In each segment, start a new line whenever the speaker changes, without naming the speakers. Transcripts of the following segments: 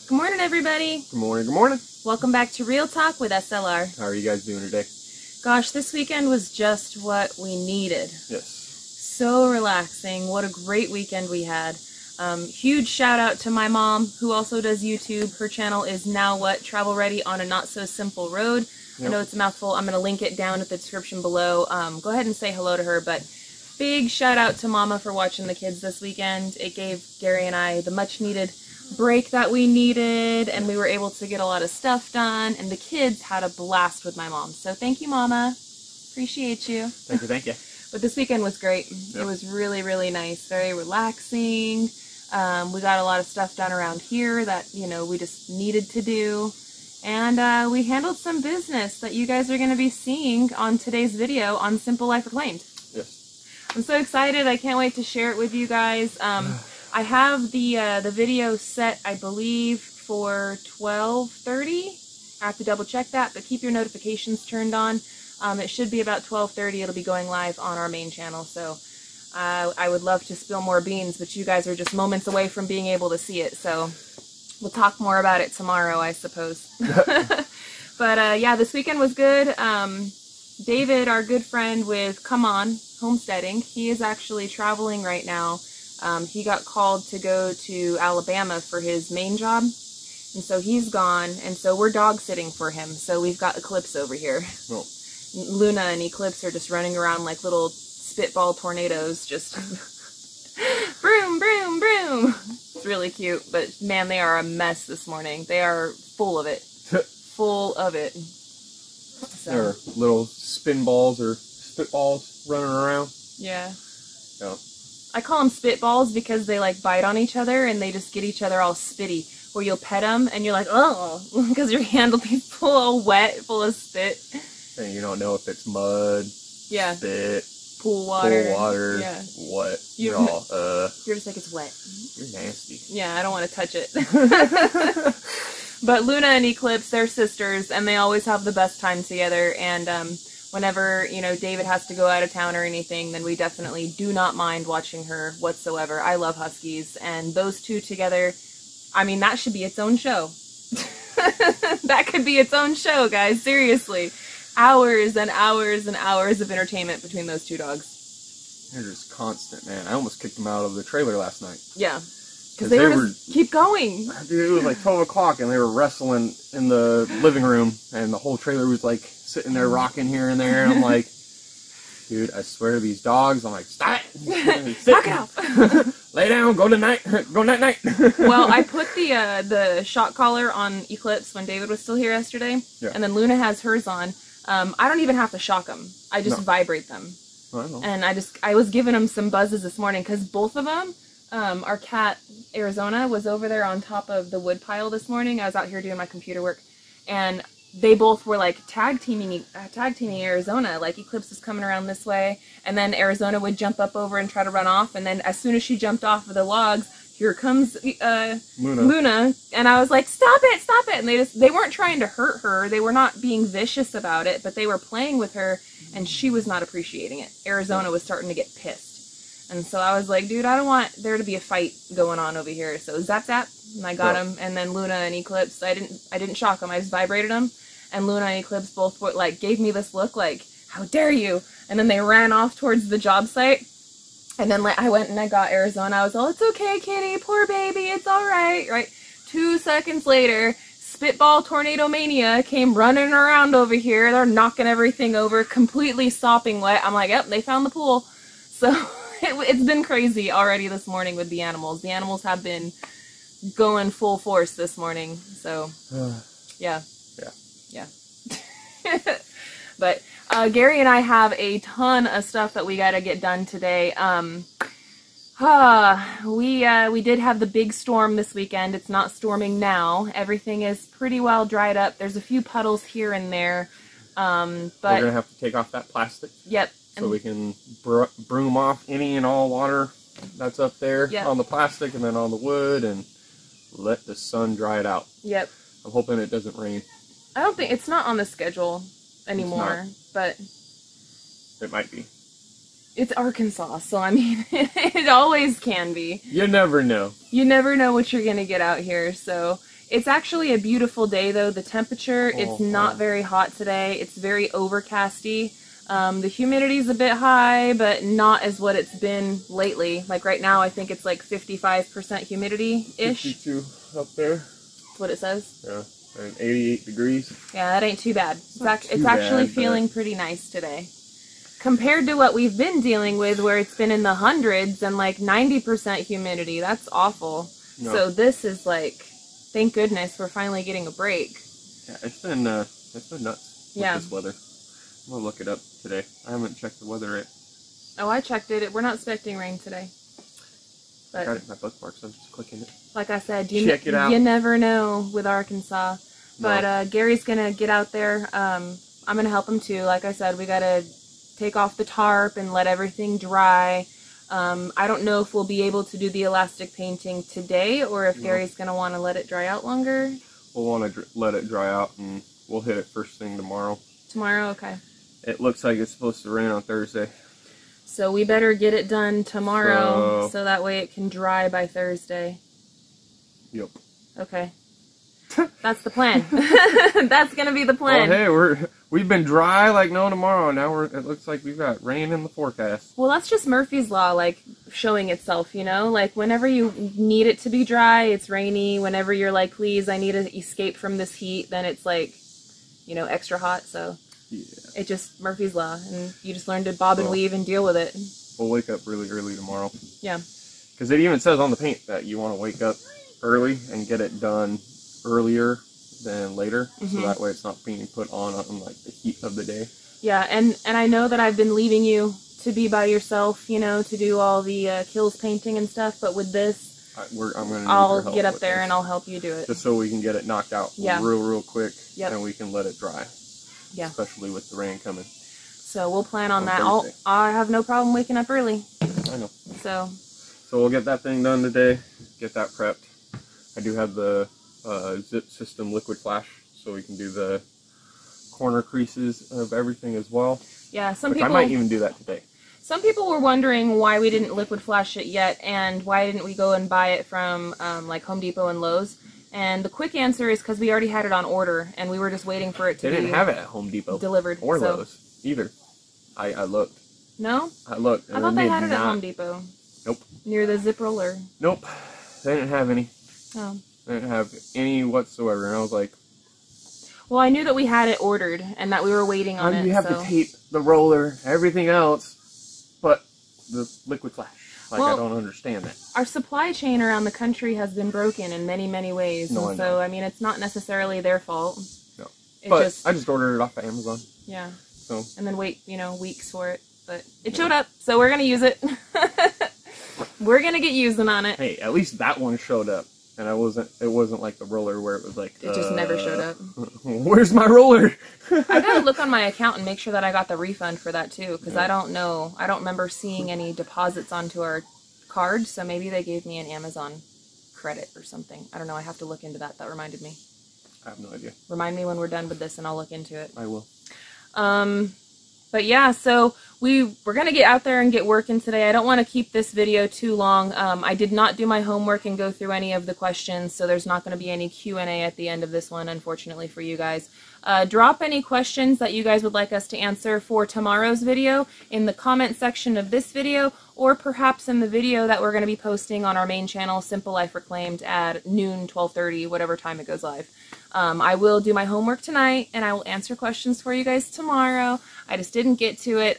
Good morning, everybody.
Good morning, good morning.
Welcome back to Real Talk with SLR.
How are you guys doing today?
Gosh, this weekend was just what we needed.
Yes.
So relaxing. What a great weekend we had. Huge shout out to my mom, who also does YouTube. Her channel is Now What? Travel Ready on a Not So Simple Road.
Yep.
I know it's a mouthful. I'm going to link it down at the description below. Go ahead and say hello to her, but big shout out to Mama for watching the kids this weekend. It gave Gary and I the much needed break that we needed, and we were able to get a lot of stuff done, and the kids had a blast with my mom. So thank you, Mama. Appreciate you.
Thank you, thank you.
But this weekend was great.
Yep.
It was really, really nice. Very relaxing. We got a lot of stuff done around here that, you know, we just needed to do. And we handled some business that you guys are going to be seeing on today's video on Simple Life Reclaimed.
Yes.
I'm so excited. I can't wait to share it with you guys. I have the video set, I believe, for 12:30. I have to double check that, but keep your notifications turned on. It should be about 12:30. It'll be going live on our main channel. So I would love to spill more beans, but you guys are just moments away from being able to see it. So we'll talk more about it tomorrow, I suppose. But yeah, this weekend was good. David, our good friend with Come On Homesteading, he is actually traveling right now. He got called to go to Alabama for his main job, and so he's gone, and so we're dog sitting for him. So we've got Eclipse over here.
Oh.
Luna and Eclipse are just running around like little spitball tornadoes, just broom, broom, broom. It's really cute, but man, they are a mess this morning. They are full of it. Full of it. So,
There are little spin balls or spitballs running around.
yeah.
Yeah.
I call them spitballs because they like bite on each other and they just get each other all spitty. Where you'll pet them and you're like, oh, because your hand will be all wet, full of spit.
And you don't know if it's mud,
Yeah.
spit,
Pool water.
yeah. What?
You're
You're
just like, it's wet.
nasty.
Yeah, I don't want to touch it. But Luna and Eclipse, they're sisters, and they always have the best time together. And whenever, you know, David has to go out of town or anything, then we definitely do not mind watching her whatsoever. I love Huskies, and those two together, I mean, that should be its own show. That could be its own show, guys. Seriously. Hours and hours and hours of entertainment between those two dogs.
They're just constant, man. I almost kicked them out of the trailer last night.
Yeah. Because they were just keep going.
Dude, it was like 12 o'clock and they were wrestling in the living room, and the whole trailer was like sitting there rocking here and there, and I'm like, dude, I swear to these dogs, I'm like, stop it!
Knock it off!
Lay down, go night night.
Well, I put the shock collar on Eclipse when David was still here yesterday,
Yeah.
and then Luna has hers on. I don't even have to shock them. I just vibrate them.
I know.
And I was giving them some buzzes this morning because both of them, our cat Arizona was over there on top of the wood pile this morning. I was out here doing my computer work, and they both were like tag teaming Arizona. Like Eclipse was coming around this way, and then Arizona would jump up over and try to run off, and then as soon as she jumped off of the logs, here comes Luna, and I was like, stop it, and they weren't trying to hurt her, they were not being vicious about it, but they were playing with her, and she was not appreciating it. Arizona was starting to get pissed. And so I was like, dude, I don't want there to be a fight going on over here. So zap zap, and I got him. And then Luna and Eclipse, I didn't shock them. I just vibrated them. And Luna and Eclipse both like gave me this look like, how dare you? And then they ran off towards the job site. And then I went and I got Arizona. I was all, it's okay, kitty, poor baby, it's all right. Right? 2 seconds later, Spitball Tornado Mania came running around over here. They're knocking everything over, completely sopping wet. I'm like, yep, they found the pool. So it's been crazy already this morning with the animals. The animals have been going full force this morning. So, yeah. Yeah. But Gary and I have a ton of stuff that we got to get done today. We did have the big storm this weekend. It's not storming now. Everything is pretty well dried up. There's a few puddles here and there. But
we're gonna have to take off that plastic.
Yep.
So we can broom off any and all water that's up there on the plastic and then on the wood, and let the sun dry it out.
Yep.
I'm hoping it doesn't rain.
I don't think it's not on the schedule anymore, but
it might be.
It's Arkansas, so I mean, it always can be.
You never know.
You never know what you're gonna get out here, so It's actually a beautiful day though. The temperature, it's not very hot today. It's very overcasty. The humidity's a bit high, but not as what it's been lately. Like right now, I think it's like 55% humidity-ish.
52 up there.
That's what it says.
Yeah, and 88 degrees.
Yeah, that ain't too bad. It's actually feeling pretty nice today. Compared to what we've been dealing with, where it's been in the hundreds and like 90% humidity. That's awful. No. So this is like, thank goodness we're finally getting a break.
Yeah, it's been nuts with this weather. I'm gonna look it up today. I haven't checked the weather yet. Oh,
I checked it. We're not expecting rain today. But
I got it in my bookmark, so I'm just clicking it.
Like I said, check it out. You never know with Arkansas. But Gary's gonna get out there. I'm gonna help him too. Like I said, we gotta take off the tarp and let everything dry. I don't know if we'll be able to do the elastic painting today or if Gary's going to want to let it dry out longer.
We'll want to let it dry out and we'll hit it first thing tomorrow.
Tomorrow? Okay.
It looks like it's supposed to rain on Thursday.
So we better get it done tomorrow so that way it can dry by Thursday.
Yep.
Okay. That's the plan. That's gonna be the plan.
Well, hey, we've been dry like no tomorrow. Now it looks like we've got rain in the forecast.
Well, that's just Murphy's Law, like showing itself. You know, like whenever you need it to be dry, it's rainy. Whenever you're like, please, I need to escape from this heat, then it's like, you know, extra hot. So it's just Murphy's Law, and you just learn to bob and weave and deal with it.
We'll wake up really early tomorrow.
Yeah.
Because it even says on the paint that you want to wake up early and get it done earlier than later, so that way it's not being put on like the heat of the day.
Yeah, and I know that I've been leaving you to be by yourself, you know, to do all the kills painting and stuff, but with this, I'll get up there and I'll help you do it.
Just so we can get it knocked out real quick, and we can let it dry.
Yeah.
Especially with the rain coming.
So we'll plan on that. I have no problem waking up early.
I know.
So
we'll get that thing done today, get that prepped. I do have the zip system liquid flash, so we can do the corner creases of everything as well.
Yeah,
I might even do that today.
Some people were wondering why we didn't liquid flash it yet, and why didn't we go and buy it from like Home Depot and Lowe's. And the quick answer is because we already had it on order, and we were just waiting for it to be
They didn't have it at Home Depot.
Delivered.
Or Lowe's, either. I looked.
No?
I looked.
I thought they had it at Home Depot.
Nope.
Near the zip roller.
Nope. They didn't have any.
Oh.
They didn't have any whatsoever, and I was like...
Well, I knew that we had it ordered, and that we were waiting on it,
You have to tape the roller, everything else, but the liquid flash. Like, I don't understand that.
Our supply chain around the country has been broken in many, many ways, and so, I mean, it's not necessarily their fault.
No. But I just ordered it off of Amazon.
Yeah.
So. And
then wait, you know, weeks for it, but it showed up, so we're going to use it. We're going to get using on it.
Hey, at least that one showed up. And it wasn't like the roller where it was like...
It just never showed up.
Where's my roller?
I gotta look on my account and make sure that I got the refund for that too, because I don't know. I don't remember seeing any deposits onto our card, so maybe they gave me an Amazon credit or something. I don't know. I have to look into that. That reminded me.
I have no idea.
Remind me when we're done with this and I'll look into it.
I will.
But yeah, so we're going to get out there and get working today. I don't want to keep this video too long. I did not do my homework and go through any of the questions, so there's not going to be any Q&A at the end of this one, unfortunately for you guys. Drop any questions that you guys would like us to answer for tomorrow's video in the comment section of this video, or perhaps in the video that we're going to be posting on our main channel, Simple Life Reclaimed, at noon, 12:30, whatever time it goes live. I will do my homework tonight, and I will answer questions for you guys tomorrow. I just didn't get to it.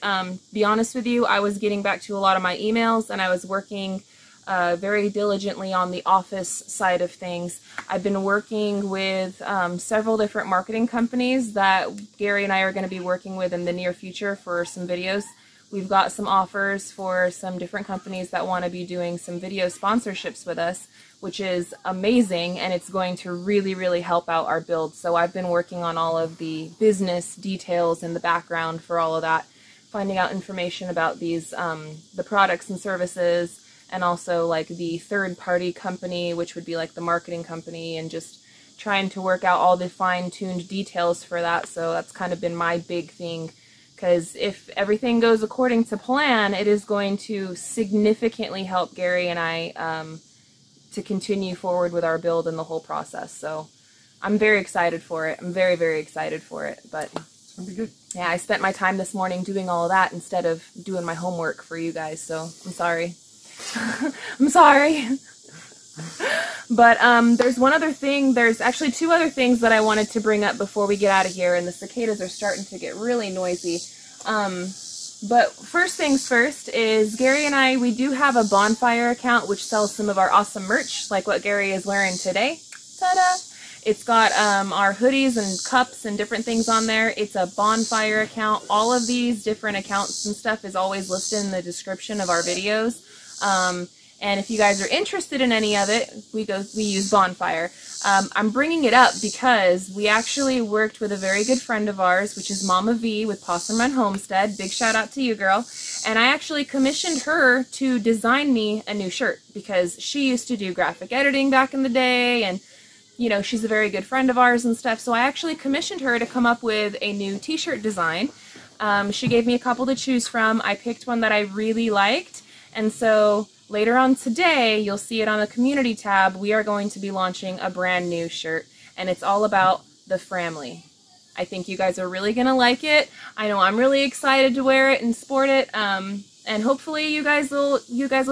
Be honest with you, I was getting back to a lot of my emails, and I was working very diligently on the office side of things. I've been working with several different marketing companies that Gary and I are going to be working with in the near future for some videos. We've got some offers for some different companies that want to be doing some video sponsorships with us, which is amazing, and it's going to really, really help out our build. So I've been working on all of the business details in the background for all of that, finding out information about these, the products and services, and also like the third-party company, which would be like the marketing company, and just trying to work out all the fine-tuned details for that. So that's kind of been my big thing, because if everything goes according to plan, it is going to significantly help Gary and I to continue forward with our build and the whole process. So I'm very excited for it. I'm very, very excited for it. But
it's gonna be good.
Yeah, I spent my time this morning doing all of that instead of doing my homework for you guys. So I'm sorry. I'm sorry. But there's one other thing. There's actually two other things that I wanted to bring up before we get out of here. And the cicadas are starting to get really noisy. But first things first is Gary and I, we do have a Bonfire account which sells some of our awesome merch, like what Gary is wearing today. Ta-da! It's got our hoodies and cups and different things on there. It's a Bonfire account. All of these different accounts and stuff is always listed in the description of our videos. And if you guys are interested in any of it, we use Bonfire. I'm bringing it up because we actually worked with a very good friend of ours, which is Mama V with Possum Run Homestead. Big shout out to you, girl. And I actually commissioned her to design me a new shirt because she used to do graphic editing back in the day, and you know, she's a very good friend of ours and stuff. So I actually commissioned her to come up with a new t-shirt design. She gave me a couple to choose from. I picked one that I really liked, and so later on today, you'll see it on the community tab, we are going to be launching a brand new shirt, and it's all about the family. I think you guys are really going to like it. I know I'm really excited to wear it and sport it, and hopefully you guys will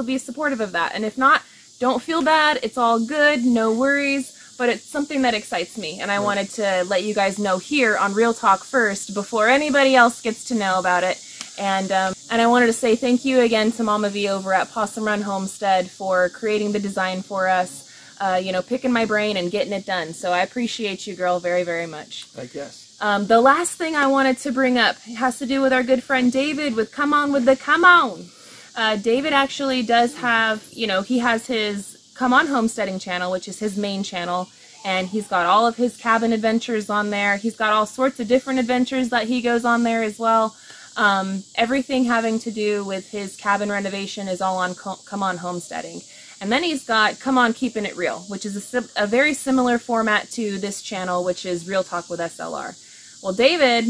be supportive of that. And if not, don't feel bad. It's all good. No worries. But it's something that excites me, and I wanted to let you guys know here on Real Talk first before anybody else gets to know about it. And I wanted to say thank you again to Mama V over at Possum Run Homestead for creating the design for us, you know, picking my brain and getting it done. So I appreciate you, girl, very, very much.
I guess.
The last thing I wanted to bring up has to do with our good friend David with Come On With the Come On. David actually does have, you know, he has his Come On Homesteading channel, which is his main channel, and he's got all of his cabin adventures on there. He's got all sorts of different adventures that he goes on there as well. Everything having to do with his cabin renovation is all on Come On Homesteading. And then he's got Come On Keeping It Real, which is a very similar format to this channel, which is Real Talk with SLR. Well, David,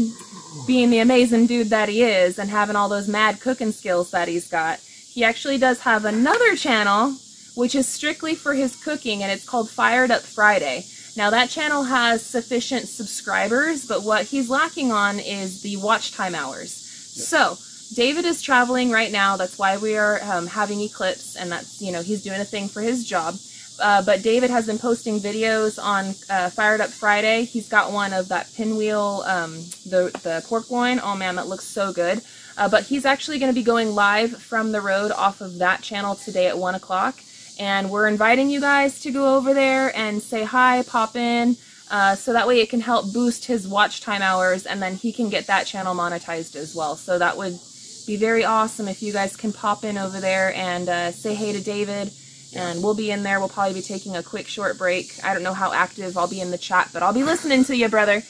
being the amazing dude that he is and having all those mad cooking skills that he's got, he actually does have another channel which is strictly for his cooking, and it's called Fired Up Friday. Now that channel has sufficient subscribers, but what he's lacking on is the watch time hours. Yep. So David is traveling right now. That's why we are having eclipse, and that's, you know, he's doing a thing for his job. But David has been posting videos on Fired Up Friday. He's got one of that pinwheel, the pork loin. Oh man, that looks so good. But he's actually going to be going live from the road off of that channel today at 1 o'clock. And we're inviting you guys to go over there and say hi, pop in, so that way it can help boost his watch time hours, and then he can get that channel monetized as well. So that would be very awesome if you guys can pop in over there and say hey to David, and we'll be in there. We'll probably be taking a quick short break. I don't know how active I'll be in the chat, but I'll be listening to you, brother,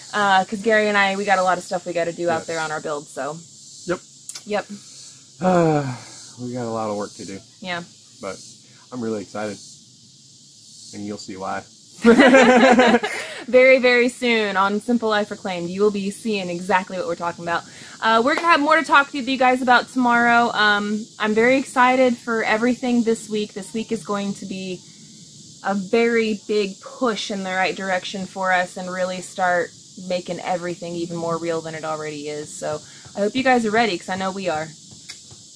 because Gary and I, we got a lot of stuff we got to do out there on our build, so. Yep.
We got a lot of work to do.
Yeah.
But I'm really excited, and you'll see why.
Very, very soon on Simple Life Reclaimed, you will be seeing exactly what we're talking about. We're going to have more to talk to you guys about tomorrow. I'm very excited for everything this week. This week is going to be a very big push in the right direction for us and really start making everything even more real than it already is. So I hope you guys are ready, because I know we are.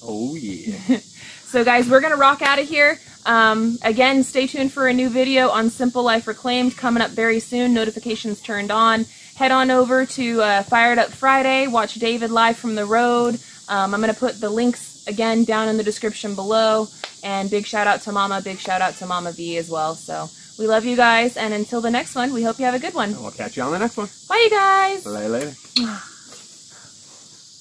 Oh, yeah.
So guys, we're going to rock out of here. Again, stay tuned for a new video on Simple Life Reclaimed coming up very soon. Notifications turned on. Head on over to Fired Up Friday. Watch David live from the road. I'm going to put the links again down in the description below. And big shout out to Mama. Big shout out to Mama V as well. So we love you guys. And until the next one, we hope you have a good one.
And we'll catch you on the next one.
Bye, you guys.
Later.